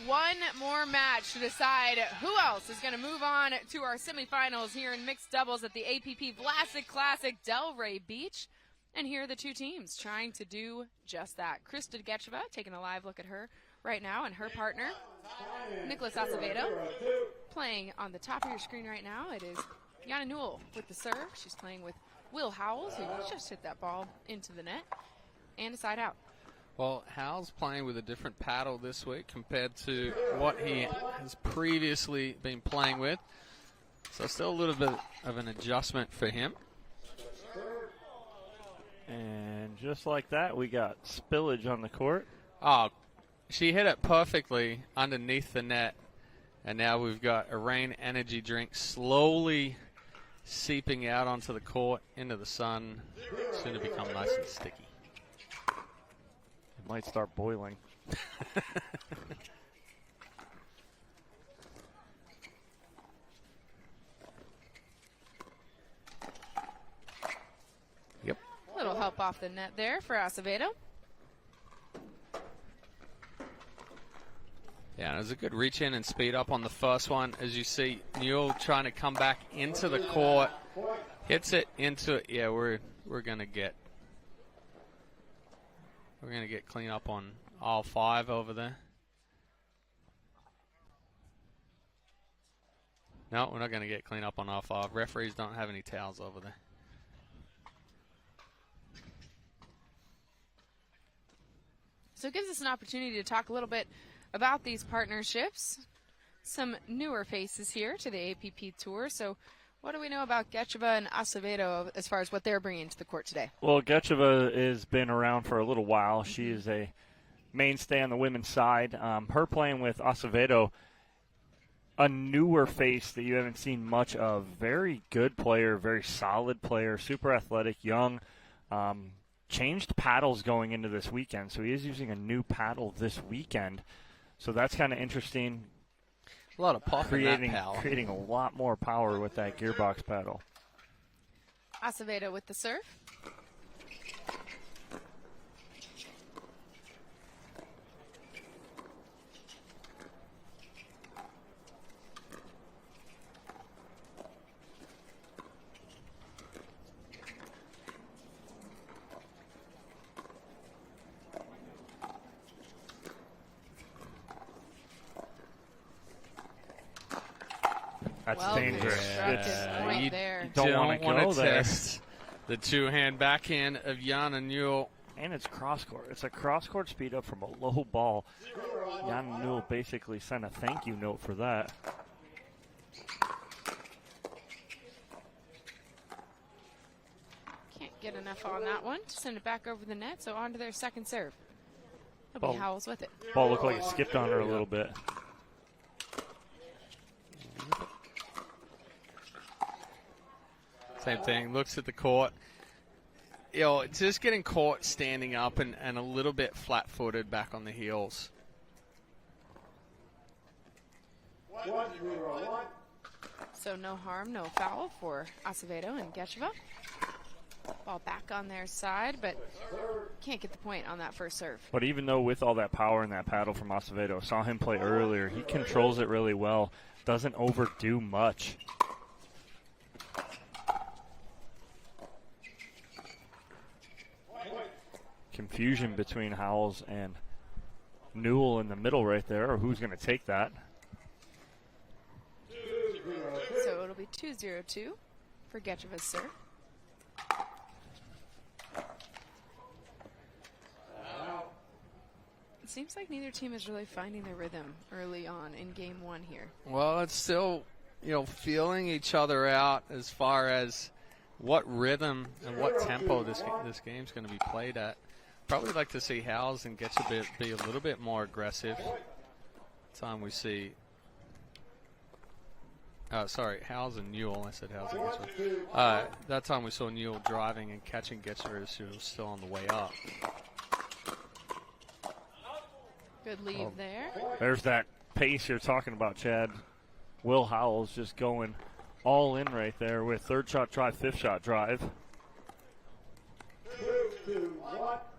one more match to decide who else is going to move on to our semifinals here in mixed doubles at the APP Vlasic Classic Delray Beach. And here are the two teams trying to do just that. Krista Gecheva, taking a live look at her right now, and her partner, Nicholas Acevedo, playing on the top of your screen right now. It is Newell with the serve. She's playing with Will Howells, who just hit that ball into the net, and a side out. Well, Howell's playing with a different paddle this week compared to what he has previously been playing with. So still a little bit of an adjustment for him. And just like that, we got spillage on the court. Oh, she hit it perfectly underneath the net. And now we've got a rain energy drink slowly seeping out onto the court, into the sun, soon to become nice and sticky. It might start boiling. Yep. Little help off the net there for Acevedo. Yeah, it was a good reach in and speed up on the first one. As you see, Newell trying to come back into the court, hits it into it. Yeah, we're gonna get clean up on all five over there. No, we're not gonna get clean up on all five. Referees don't have any towels over there. So it gives us an opportunity to talk a little bit about these partnerships. Some newer faces here to the APP Tour. So what do we know about Gecheva and Acevedo as far as what they're bringing to the court today? Well, Gecheva has been around for a little while. She is a mainstay on the women's side. Her playing with Acevedo, a newer face that you haven't seen much of. Very good player, very solid player, super athletic, young. Changed paddles going into this weekend, so he is using a new paddle this weekend. So that's kind of interesting. A lot of pop in that paddle. Creating a lot more power with that gearbox paddle. Acevedo with the serve. That's well, dangerous. Point You don't want to test the two-hand backhand of Jana Newell. And it's cross-court. It's a cross-court speed up from a low ball. Jana Newell basically sent a thank you note for that. Can't get enough on that one to send it back over the net, so on to their second serve. That'll be Howells with it. Ball looked like it skipped on her a little bit. Same thing, looks at the court. You know, it's just getting caught standing up and a little bit flat-footed back on the heels. So no harm, no foul for Acevedo and Gecheva. Ball back on their side, but can't get the point on that first serve. But even though with all that power in that paddle from Acevedo, saw him play earlier, he controls it really well, doesn't overdo much. Confusion between Howells and Newell in the middle right there, or who's going to take that. So it'll be 2-0-2 for Gecheva's serve. It seems like neither team is really finding their rhythm early on in game one here. Well, it's still, feeling each other out as far as what rhythm and what tempo this game's going to be played at. Probably like to see Howells and Gecheva be a little bit more aggressive. Time we see, Howells and Newell. I said Howells and Gecheva. That time we saw Newell driving and catching Gecheva as she was still on the way up. Good lead there. There's that pace you're talking about, Chad. Will Howells just going all in right there with third shot drive, fifth shot drive.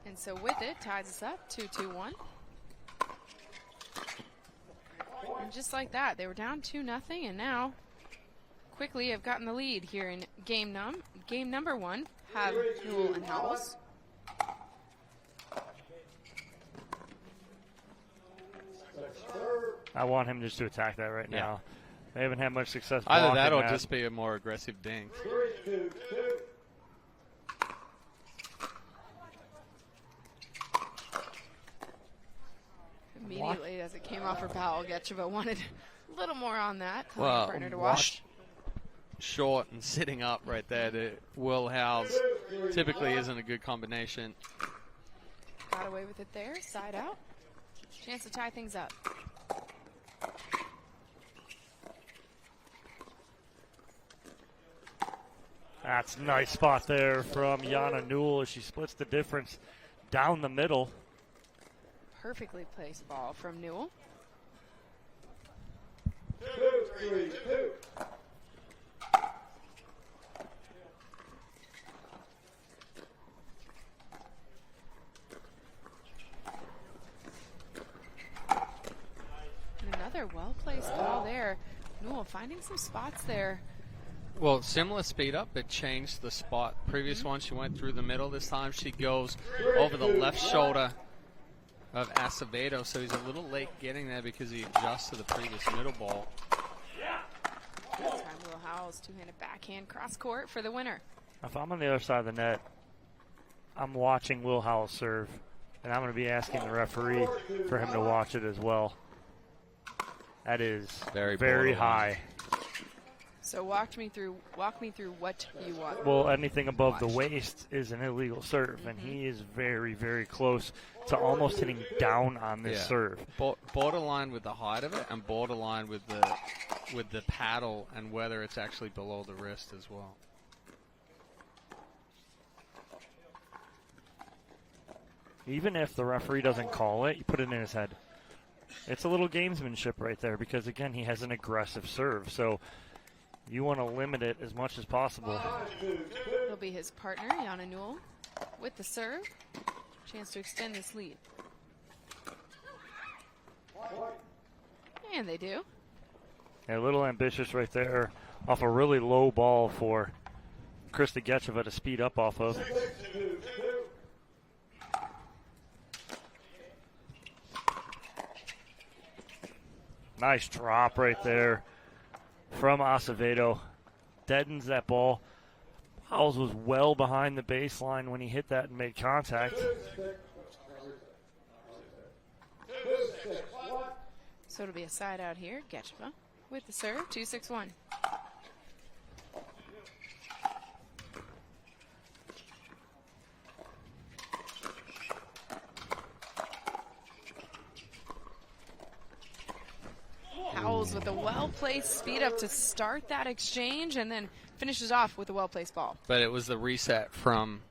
And so with it, ties us up 2-2-1. And just like that, they were down 2-0, and now quickly have gotten the lead here in game number 1. Have Newell and Howells. I want him just to attack that right now. They haven't had much success. Either that or just be a more aggressive dink. Immediately as it came off for foul, Gecheva wanted a little more on that. Well, Partner to watch. Short and sitting up right there to Will Howells typically isn't a good combination. Got away with it there, side out. Chance to tie things up. That's a nice spot there from Yana Newell as she splits the difference down the middle. Perfectly placed ball from Newell. 2-3-2. Another well-placed ball there. Newell finding some spots there. Well, similar speed up, but changed the spot. Previous one, she went through the middle. This time she goes over the left shoulder of Acevedo, so he's a little late getting there because he adjusts to the previous middle ball. This time Will Howells, two-handed backhand cross court for the winner. If I'm on the other side of the net, I'm watching Will Howells serve, and I'm going to be asking the referee for him to watch it as well. That is very high. So walk me through what you want. Well, anything above the waist is an illegal serve, and he is very, very close to almost hitting down on this serve. Borderline with the height of it, and borderline with the paddle, and whether it's actually below the wrist as well. Even if the referee doesn't call it, you put it in his head. It's a little gamesmanship right there because, again, he has an aggressive serve. So you want to limit it as much as possible. He'll be his partner, Yana Newell, with the serve. Chance to extend this lead. And they do. A little ambitious right there off a really low ball for Krista Gecheva to speed up off of. Nice drop right there from Acevedo. Deadens that ball. Howells was well behind the baseline when he hit that and made contact. So it'll be a side out here. Gecheva with the serve, 2-6-1. Howells with a well-placed speed up to start that exchange and then finishes off with a well-placed ball. But it was the reset from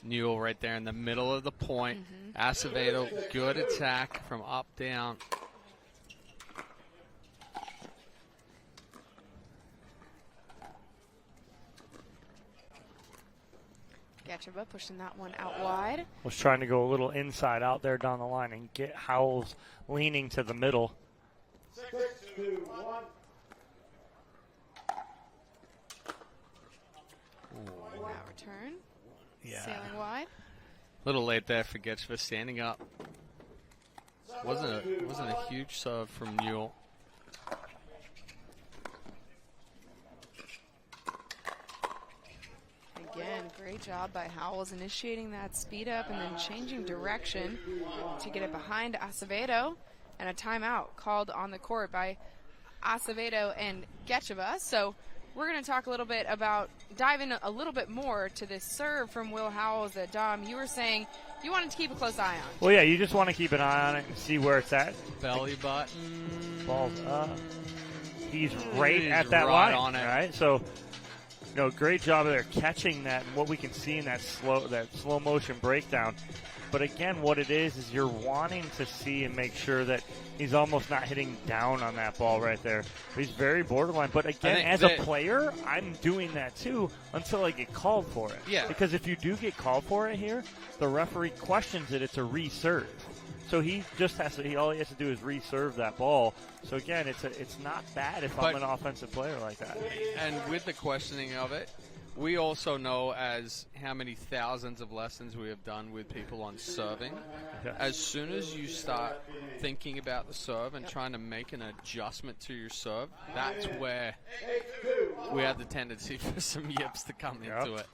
Newell right there in the middle of the point. Acevedo, good attack from up, down. Gecheva pushing that one out wide. Was trying to go a little inside out there down the line and get Howells leaning to the middle. 6-2-1. That return. Sailing wide. A little late there for Gecheva standing up. Wasn't a huge serve from Newell. Again, great job by Howells initiating that speed up and then changing direction to get it behind Acevedo. And a timeout called on the court by Acevedo and Gecheva. So we're going to talk a little bit about, dive in a little bit more to this serve from Will Howells that, Dom, you were saying you wanted to keep a close eye on. Well, yeah, you just want to keep an eye on it and see where it's at. Belly button. Ball's up. He's right at that right line, on it. right? So, great job there catching that and what we can see in that slow motion breakdown. But again, what it is you're wanting to see and make sure that he's almost not hitting down on that ball right there. He's very borderline. But again, as a player, I'm doing that too until I get called for it. Yeah. Because if you do get called for it here, the referee questions it. It's a reserve. So he just has to. All he has to do is reserve that ball. So again, it's not bad if I'm an offensive player like that. And with the questioning of it, we also know as how many thousands of lessons we have done with people on serving. Yeah. As soon as you start thinking about the serve and trying to make an adjustment to your serve, that's where we have the tendency for some yips to come into it.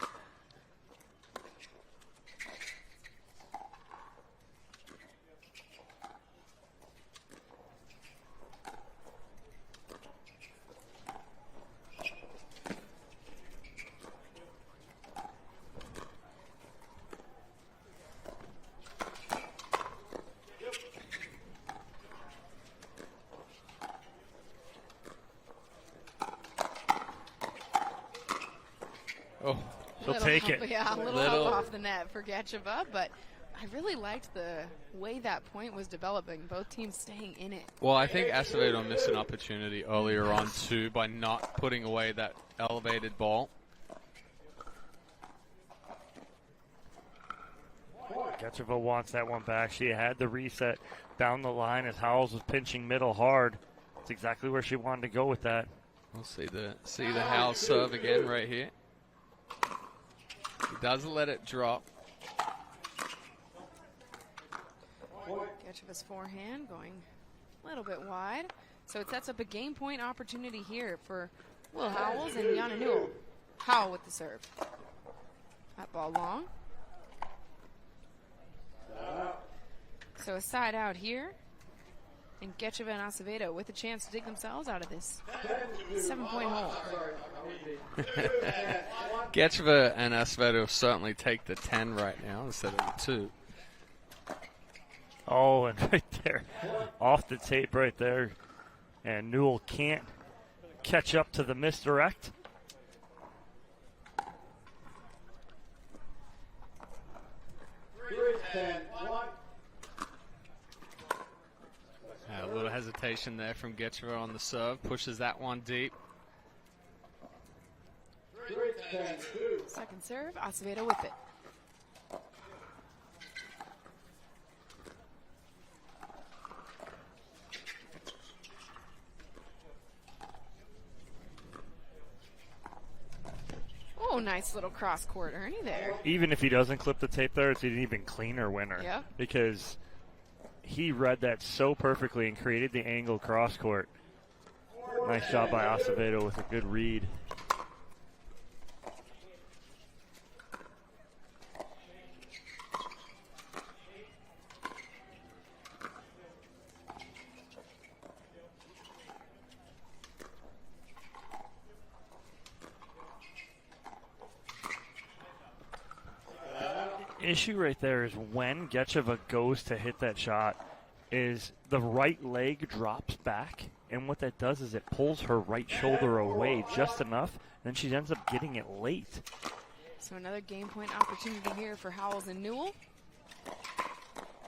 Oh, she'll take it. Yeah, a little help off the net for Gecheva, but I really liked the way that point was developing, both teams staying in it. Well, I think Acevedo missed an opportunity earlier on, too, by not putting away that elevated ball. Gecheva wants that one back. She had the reset down the line as Howells was pinching middle hard. It's exactly where she wanted to go with that. We'll see the Howells serve again right here. He doesn't let it drop. Gecheva's forehand going a little bit wide. So it sets up a game point opportunity here for Will Howells and Yana Newell. Howell with the serve. That ball long. So a side out here. And Gecheva and Acevedo with a chance to dig themselves out of this 7-point hole. Gecheva and Acevedo certainly take the 10 right now instead of the 2. Oh, and right there, off the tape right there. And Newell can't catch up to the misdirect. A little hesitation there from Gecheva on the serve. Pushes that one deep. Second serve, Acevedo with it. Oh, nice little cross-court Ernie there. Even if he doesn't clip the tape there, it's an even cleaner winner. Yeah. Because he read that so perfectly and created the angle cross-court. Nice job by Acevedo with a good read. Issue right there is when Gecheva goes to hit that shot is the right leg drops back, and what that does is it pulls her right shoulder away just enough, then she ends up getting it late. So another game point opportunity here for Howells and Newell.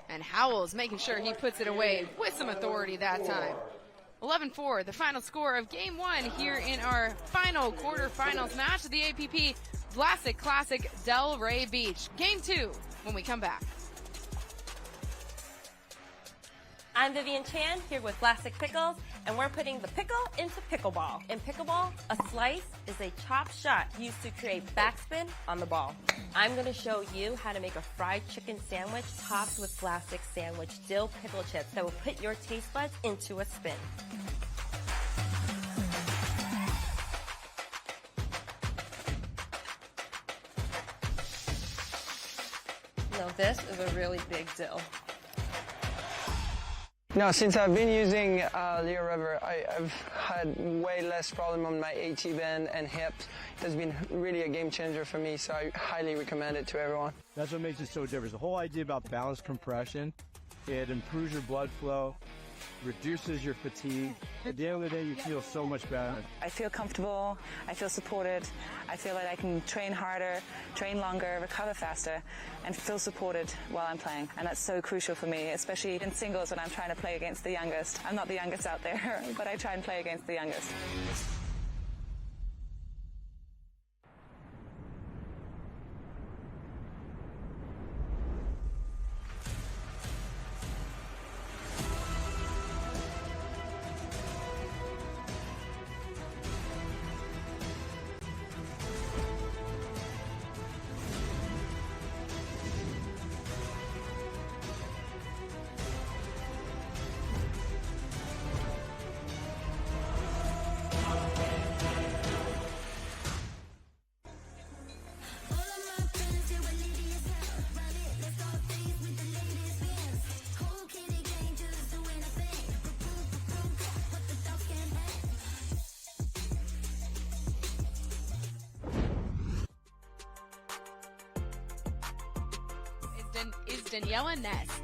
And Howells making sure he puts it away with some authority that time. 11-4, the final score of Game 1 here in our final quarterfinals match of the APP Vlasic Classic Delray Beach. Game 2 when we come back. I'm Vivian Chan here with Vlasic Pickles, and we're putting the pickle into pickleball. In pickleball, a slice is a chopped shot used to create backspin on the ball. I'm going to show you how to make a fried chicken sandwich topped with Vlasic sandwich dill pickle chips that will put your taste buds into a spin. Now this is a really big dill. No, since I've been using Leo River, I've had way less problem on my AT band and hips. It's been really a game changer for me, so I highly recommend it to everyone. That's what makes it so different. The whole idea about balanced compression, it improves your blood flow, reduces your fatigue. At the end of the day, you feel so much better. I feel comfortable, I feel supported, I feel like I can train harder, train longer, recover faster, and feel supported while I'm playing. And that's so crucial for me, especially in singles when I'm trying to play against the youngest. I'm not the youngest out there, but I try and play against the youngest. Daniela Ness.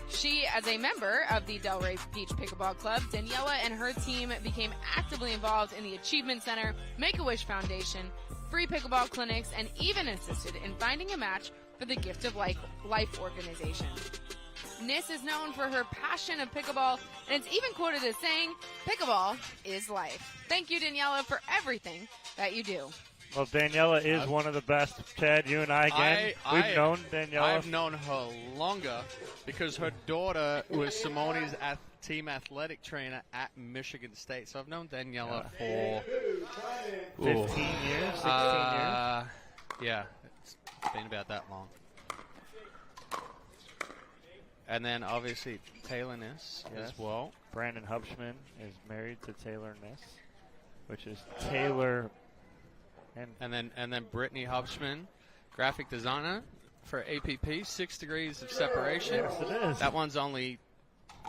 She, as a member of the Delray Beach Pickleball Club, Daniela and her team became actively involved in the Achievement Center, Make-A-Wish Foundation, free pickleball clinics, and even assisted in finding a match for the Gift of Life organization. Nis is known for her passion of pickleball, and it's even quoted as saying, "Pickleball is life." Thank you, Daniela, for everything that you do. Well, Daniela is one of the best. Chad, you and I, again, we've known Daniela. I've known her longer because her daughter was Simone's team athletic trainer at Michigan State. So I've known Daniela for 15 years, 16 years. Yeah, it's been about that long. And then obviously Taylor Ness as well. Brandon Hubschman is married to Taylor Ness, which is Taylor. And then Brittany Hubschman, graphic designer for APP, 6 degrees of separation. Yes, it is. That one's only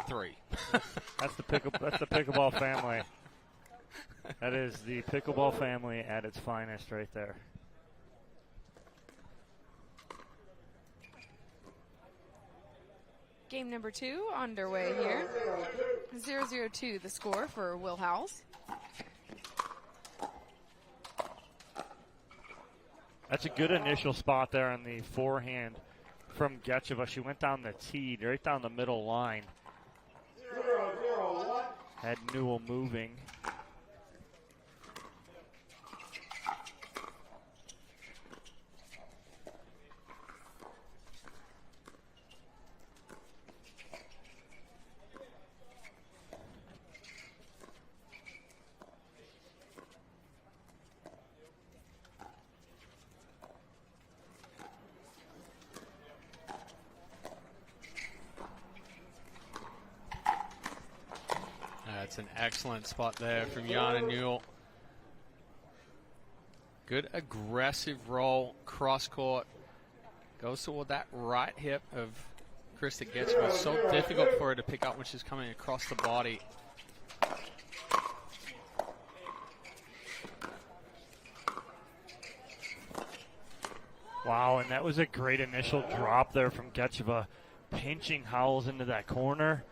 3. That's the pickleball family. That is the pickleball family at its finest right there. Game number 2 underway here. 0-0-2 the score for Will Howells. That's a good initial spot there on the forehand from Gecheva. She went down the tee, right down the middle line. Had Newell moving. That's an excellent spot there from Jana Newell. Good aggressive roll, cross court. Goes toward that right hip of Krista Gecheva. So difficult for her to pick up when she's coming across the body. Wow, and that was a great initial drop there from Gecheva, pinching Howells into that corner.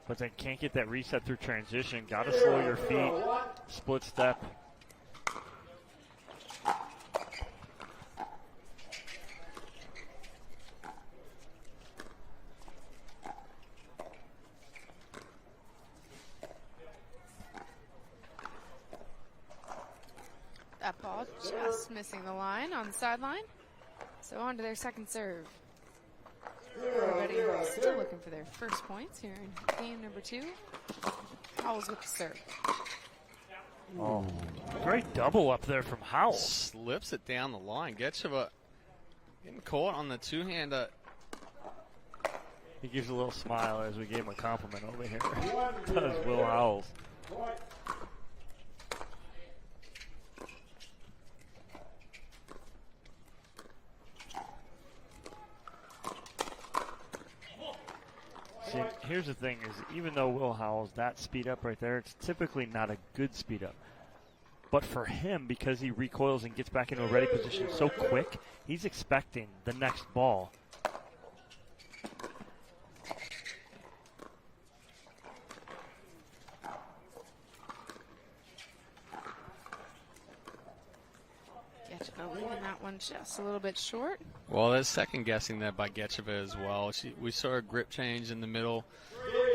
But then can't get that reset through transition. Got to slow your feet. Split step. That ball just missing the line on the sideline. So on to their second serve. Everybody still looking for their first points here in game number 2. Howells with the serve. Oh, great double up there from Howells. Slips it down the line. Gecheva getting caught on the two-hander. He gives a little smile as we gave him a compliment over here. Does Will Howells. See, here's the thing is, even though Will Howells, that speed up right there, it's typically not a good speed up. But for him, because he recoils and gets back into a ready position so quick, he's expecting the next ball. Gecheva leaving that one just a little bit short. Well, there's second guessing there by Gecheva as well. We saw a grip change in the middle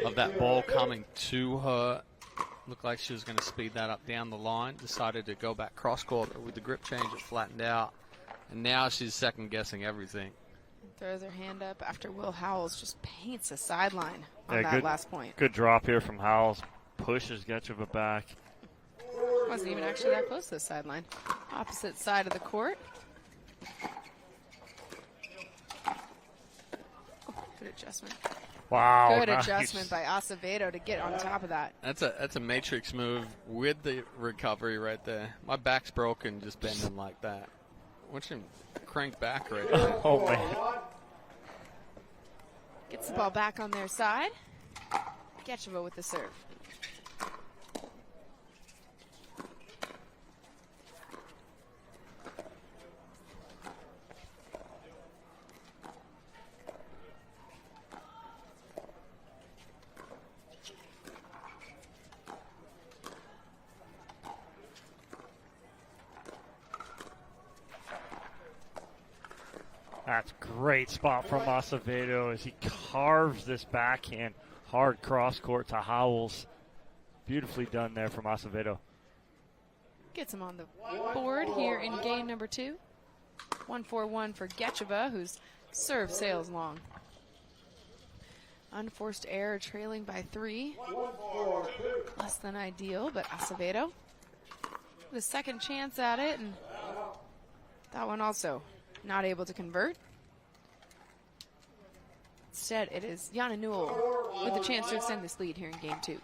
of that ball coming to her. Looked like she was going to speed that up down the line. Decided to go back cross court, but with the grip change, it flattened out. And now she's second guessing everything. Throws her hand up after Will Howells just paints a sideline on that good, last point. Good drop here from Howells. Pushes Gecheva back. Wasn't even actually that close to the sideline. Opposite side of the court. Oh, good adjustment. Wow. Good nice. adjustment by Acevedo to get on top of that. That's a matrix move with the recovery right there. My back's broken just bending like that. Watch him crank back right there. Oh, man. Gets the ball back on their side. Gecheva with the serve. That's great spot from Acevedo as he carves this backhand hard cross court to Howells. Beautifully done there from Acevedo. Gets him on the board here in game number 2. 1-4-1 for Gecheva, whose serve sails long. Unforced error, trailing by 3. Less than ideal, but Acevedo the second chance at it, and that one also not able to convert. Instead, it is Yana Newell with a chance to extend this lead here in game 2.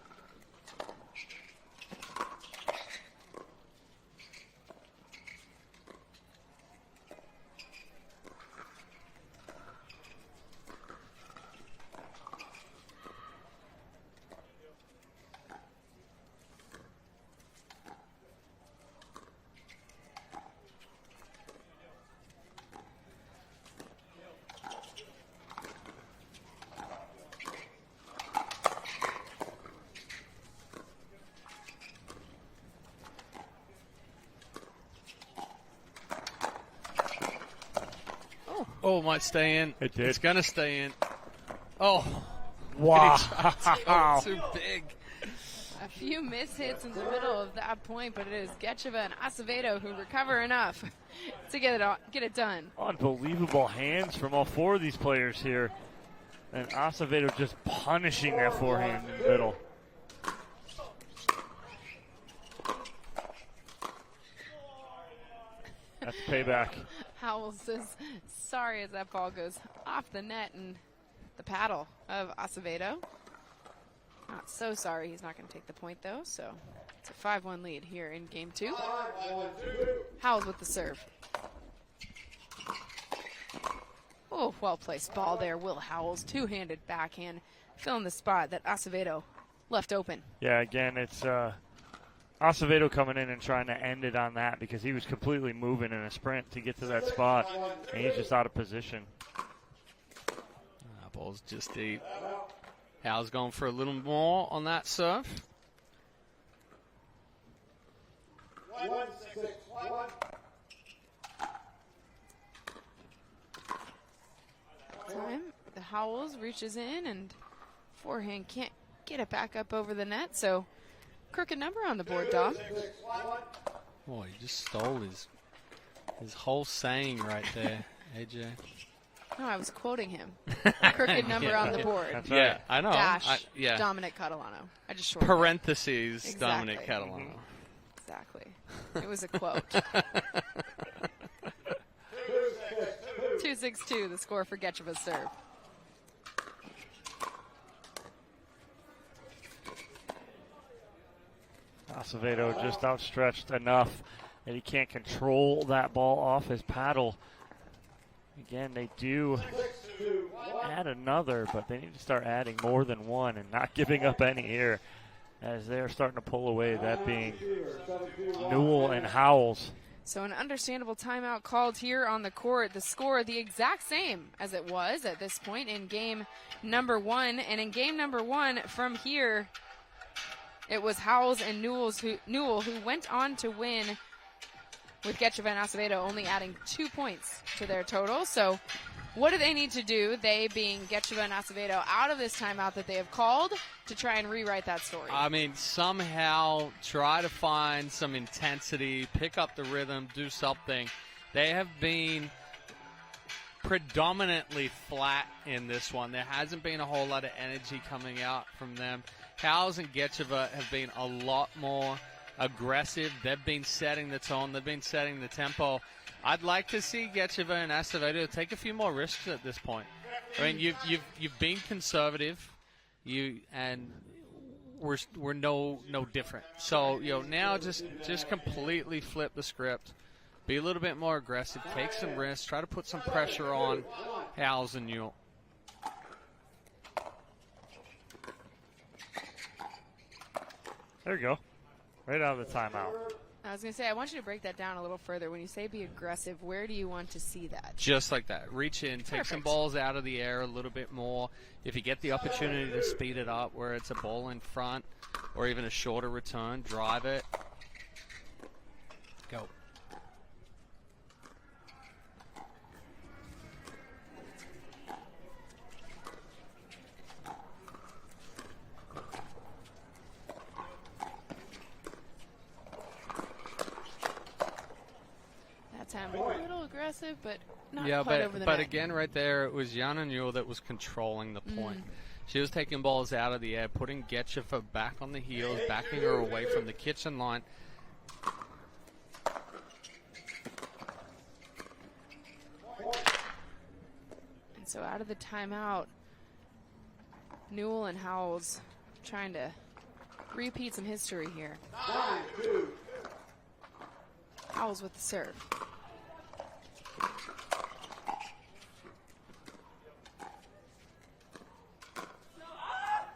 Oh, it might stay in. It did. It's going to stay in. Oh. Wow. Too big. A few miss hits in the middle of that point, but it is Gecheva and Acevedo who recover enough to get it done. Unbelievable hands from all 4 of these players here. And Acevedo just punishing that forehand in the middle. That's payback. Howells says sorry as that ball goes off the net and the paddle of Acevedo. Not so sorry. He's not going to take the point, though, so it's a 5-1 lead here in game 2. Howells with the serve. Oh, well-placed ball there. Will Howells, two-handed backhand, filling the spot that Acevedo left open. Yeah, again, it's Acevedo coming in and trying to end it on that because he was completely moving in a sprint to get to that spot, and he's just out of position. Ball's just deep. Howell's going for a little more on that serve. 1-6-1. Time. The Howells reaches in and forehand can't get it back up over the net, so crooked number on the board, Dom. Boy, you just stole his whole saying right there, AJ. No, I was quoting him. Crooked number on the board. That's Yeah, right. I know. Dash Yeah. Dominic Catalano. I just shortened Parentheses, Exactly. Dominic Catalano. it. Exactly. It was a quote. 2-6-2, the score for Gecheva's serve. Acevedo just outstretched enough that he can't control that ball off his paddle. Again, they do add another, but they need to start adding more than one and not giving up any here as they're starting to pull away, that being Newell and Howells. So an understandable timeout called here on the court. The score the exact same as it was at this point in game number 1. And in game number 1 from here, it was Howells and Newell who went on to win, with Gecheva and Acevedo only adding 2 points to their total. So what do they need to do, they being Gecheva and Acevedo, out of this timeout that they have called to try and rewrite that story? I mean, somehow try to find some intensity, pick up the rhythm, do something. They have been predominantly flat in this one. There hasn't been a whole lot of energy coming out from them. Howells and Gecheva have been a lot more aggressive. They've been setting the tone. They've been setting the tempo. I'd like to see Gecheva and Acevedo take a few more risks at this point. I mean, you've been conservative, and we're no different. So now just completely flip the script, be a little bit more aggressive, take some risks, try to put some pressure on Howells and Newell. There you go. Right out of the timeout. I was going to say, I want you to break that down a little further. When you say be aggressive, where do you want to see that? Just like that. Reach in, take some balls out of the air a little bit more. If you get the opportunity to speed it up where it's a ball in front or even a shorter return, drive it. Go. impressive, but not yeah, quite over the but net. again, right there, it was Jana Newell that was controlling the point. She was taking balls out of the air, putting Gecheva back on the heels, backing her away from the kitchen line. And so out of the timeout, Newell and Howells trying to repeat some history here. 9-2. Howells with the serve.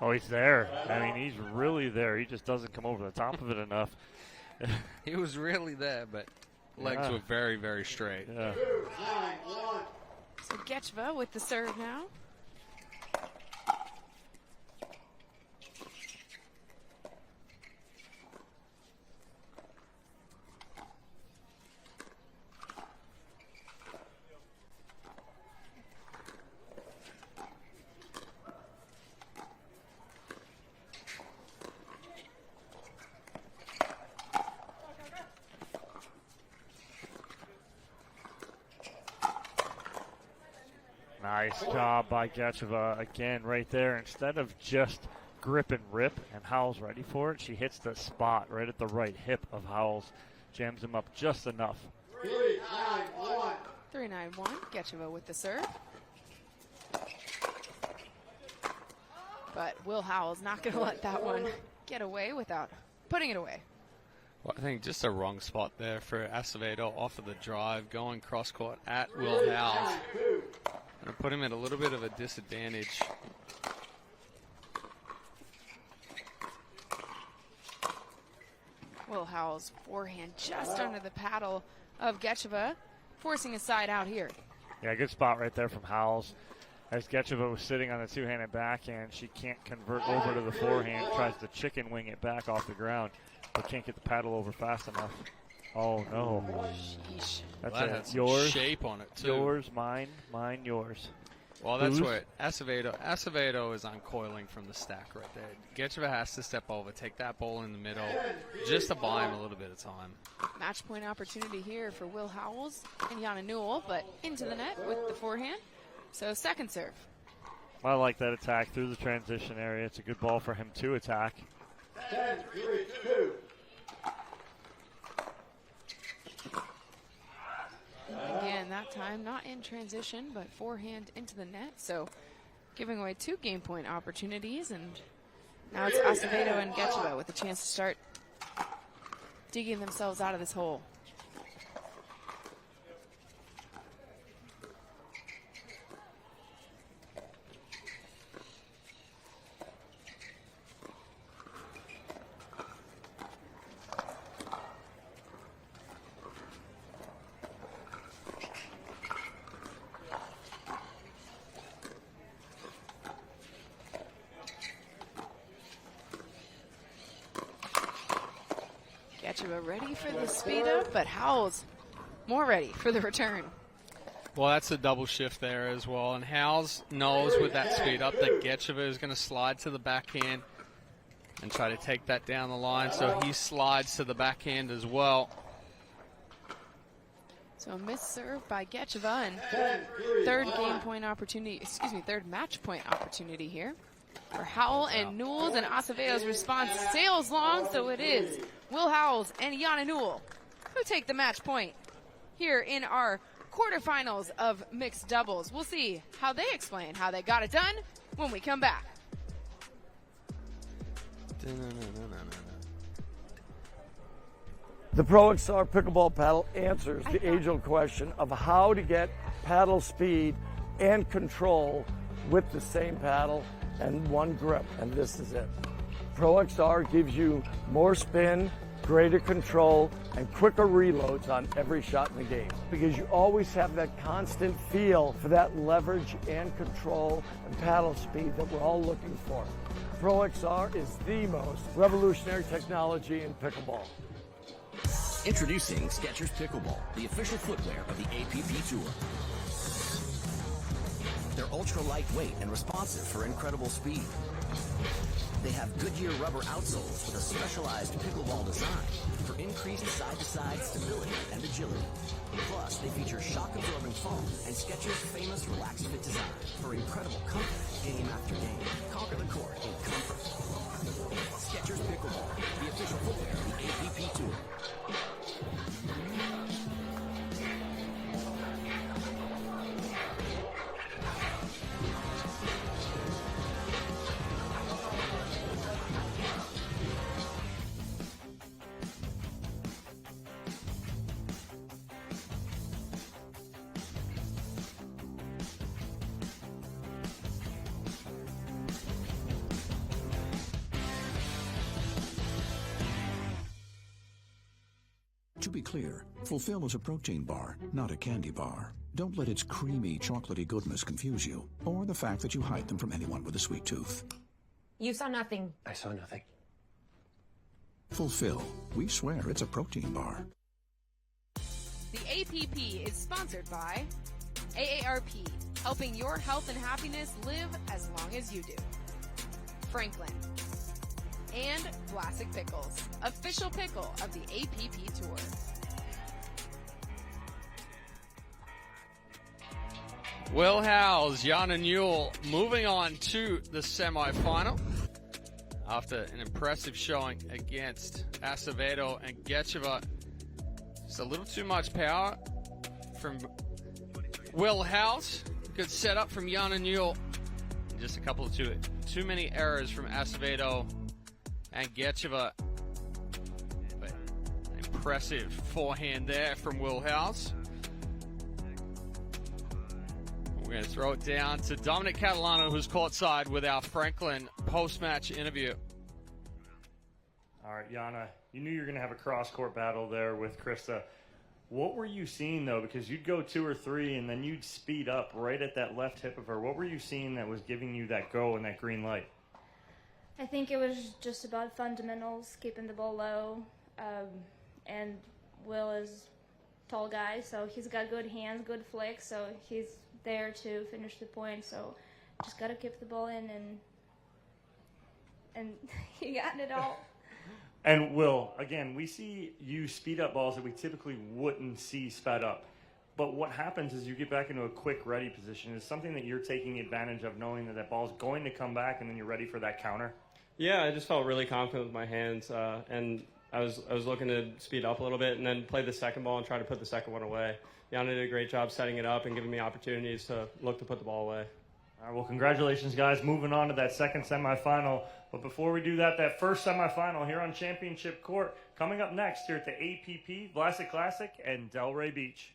Oh, he's there. I mean, he's really there. He just doesn't come over the top of it enough. He was really there, but legs were very, very straight. Yeah. 9-1. So Gecheva with the serve now. Nice job by Gecheva again right there. Instead of just grip and rip and Howells ready for it, she hits the spot right at the right hip of Howells, jams him up just enough. 3-9-1. 3-9-1. Gecheva with the serve. But Will Howells not going to let that one get away without putting it away. Well, I think just a wrong spot there for Acevedo off of the drive, going cross court at Will Howells. Going to put him at a little bit of a disadvantage. Will Howells forehand just under the paddle of Gecheva, forcing a side out here. Yeah, good spot right there from Howells. As Gecheva was sitting on the two-handed backhand, she can't convert over to the forehand, tries to chicken wing it back off the ground, but can't get the paddle over fast enough. Oh, no. Sheesh. That's Well, that it. had some Yours, shape on it, too. yours, mine, yours. Well, that's Whose? where Acevedo is uncoiling from the stack right there. Gecheva has to step over, take that ball in the middle, just to buy him a little bit of time. Match point opportunity here for Will Howells and Jana Newell, but into the net with the forehand. So second serve. I like that attack through the transition area. It's a good ball for him to attack. 10-3-2. Again, that time not in transition, but forehand into the net. So giving away 2 game point opportunities, and now it's Acevedo and Gecheva with a chance to start digging themselves out of this hole. Gecheva ready for the speed up, but Howells more ready for the return. Well, that's a double shift there as well. And Howells knows with that speed up that Gecheva is going to slide to the backhand and try to take that down the line. So he slides to the backhand as well. So a missed serve by Gecheva, and third match point opportunity here for Howell, and Newell's and Acevedo's response sails long, so it is Will Howells and Jana Newell who take the match point here in our quarterfinals of mixed doubles. We'll see how they explain how they got it done when we come back. The Pro XR pickleball paddle answers the age-old question of how to get paddle speed and control with the same paddle and one grip, and this is it. Pro XR gives you more spin, greater control, and quicker reloads on every shot in the game, because you always have that constant feel for that leverage and control and paddle speed that we're all looking for. Pro XR is the most revolutionary technology in pickleball. Introducing Skechers Pickleball, the official footwear of the APP Tour. They're ultra lightweight and responsive for incredible speed. They have Goodyear rubber outsoles with a specialized pickleball design for increased side-to-side stability and agility. Plus, they feature shock-absorbing foam and Skechers' famous Relax Fit design for incredible comfort game after game. Conquer the court in comfort. Skechers Pickleball, the official footwear of the APP Tour. To be clear, Fulfill is a protein bar, not a candy bar. Don't let its creamy, chocolatey goodness confuse you, or the fact that you hide them from anyone with a sweet tooth. You saw nothing. I saw nothing. Fulfill. We swear it's a protein bar. The APP is sponsored by AARP, helping your health and happiness live as long as you do. Franklin. And Vlasic Pickles, official pickle of the APP Tour. Will Howells, Jana Newell moving on to the semifinal after an impressive showing against Acevedo and Gecheva. Just a little too much power from Will Howells. Good setup from Jana Newell. Just a couple of too many errors from Acevedo and Gecheva. But impressive forehand there from Will Howells. We're going to throw it down to Dominic Catalano, who's courtside with our Franklin post-match interview. All right, Jana, you knew you were going to have a cross-court battle there with Krista. What were you seeing, though? Because you'd go 2 or 3, and then you'd speed up right at that left hip of her. What were you seeing that was giving you that go and that green light? I think it was just about fundamentals, keeping the ball low, and Will is a tall guy, so he's got good hands, good flick, so he's there to finish the point. So just got to keep the ball in, and he got it all. And Will, again, we see you speed up balls that we typically wouldn't see sped up. But what happens is you get back into a quick ready position. Is something that you're taking advantage of, knowing that that ball's going to come back and then you're ready for that counter? Yeah, I just felt really confident with my hands, and I was looking to speed up a little bit and then play the second ball and try to put the second one away. Jana did a great job setting it up and giving me opportunities to look to put the ball away. All right, well, congratulations, guys. Moving on to that second semifinal. But before we do that, that first semifinal here on Championship Court, coming up next here at the APP Vlasic Classic and Delray Beach.